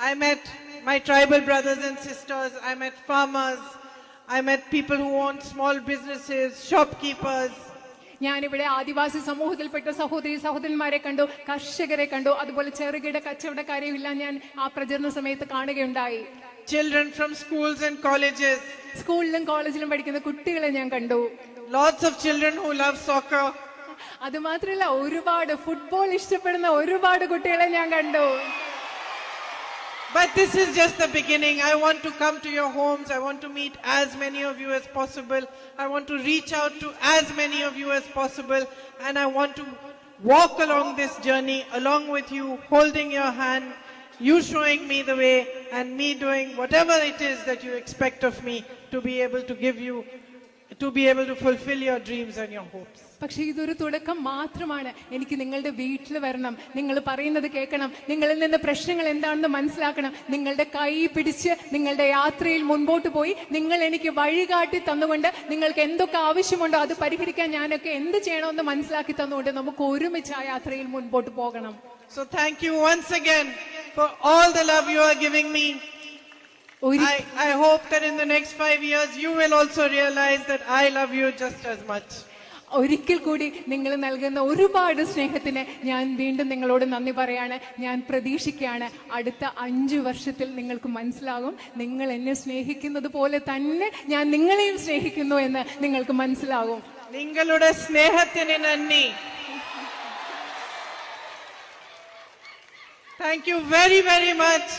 I met my tribal brothers and sisters. I met farmers. I met people who own small businesses, shopkeepers. ഞാനിവിടെ ആദിവാസി സമൂഹത്തിൽപ്പെട്ട സഹോദരി സഹോദരന്മാരെ കണ്ടു, കർഷകരെ കണ്ടു, അതുപോലെ ചെറുകിട കച്ചവടക്കാരെയും എല്ലാം ഞാൻ ആ പ്രചരണ സമയത്ത് കാണുകയുണ്ടായി. Children from schools and colleges. സ്കൂളിലും കോളേജിലും പഠിക്കുന്ന കുട്ടികളെ ഞാൻ കണ്ടു. Lots of children who love soccer. അത് മാത്രമല്ല, ഒരുപാട് ഫുട്ബോൾ ഇഷ്ടപ്പെടുന്ന ഒരുപാട് കുട്ടികളെ ഞാൻ കണ്ടു. But this is just the beginning. I want to come to your homes. I want to meet as many of you as possible. I want to reach out to as many of you as possible. And I want to walk along this journey along with you, holding your hand, you showing me the way, and me doing whatever it is that you expect of me to be able to give you, to be able to fulfill your dreams and your hopes. പക്ഷെ ഇതൊരു തുടക്കം മാത്രമാണ്. എനിക്ക് നിങ്ങളുടെ വീട്ടിൽ വരണം, നിങ്ങൾ പറയുന്നത് കേൾക്കണം, നിങ്ങളിൽ നിന്ന് പ്രശ്നങ്ങൾ എന്താണെന്ന് മനസ്സിലാക്കണം, നിങ്ങളുടെ കൈ പിടിച്ച് നിങ്ങളുടെ യാത്രയിൽ മുൻപോട്ട് പോയി നിങ്ങൾ എനിക്ക് വഴികാട്ടി തന്നുകൊണ്ട് നിങ്ങൾക്ക് എന്തൊക്കെ ആവശ്യമുണ്ടോ അത് പരിഹരിക്കാൻ ഞാനൊക്കെ എന്ത് ചെയ്യണമെന്ന് മനസ്സിലാക്കി തന്നുകൊണ്ട് നമുക്ക് ഒരുമിച്ച് ആ യാത്രയിൽ മുൻപോട്ട് പോകണം. So thank you once again for all the love you are giving me. I hope that in the next 5 years you will also realize that I love you just as much. ഒരിക്കൽ കൂടി നിങ്ങൾ നൽകുന്ന ഒരുപാട് സ്നേഹത്തിന് ഞാൻ വീണ്ടും നിങ്ങളോട് നന്ദി പറയാണ്. ഞാൻ പ്രതീക്ഷിക്കുകയാണ് അടുത്ത 5 വർഷത്തിൽ നിങ്ങൾക്ക് മനസ്സിലാകും, നിങ്ങൾ എന്നെ സ്നേഹിക്കുന്നത് പോലെ തന്നെ ഞാൻ നിങ്ങളെയും സ്നേഹിക്കുന്നു എന്ന് നിങ്ങൾക്ക് മനസ്സിലാകും. നിങ്ങളുടെ സ്നേഹത്തിന് നന്ദി. Thank you very, very much.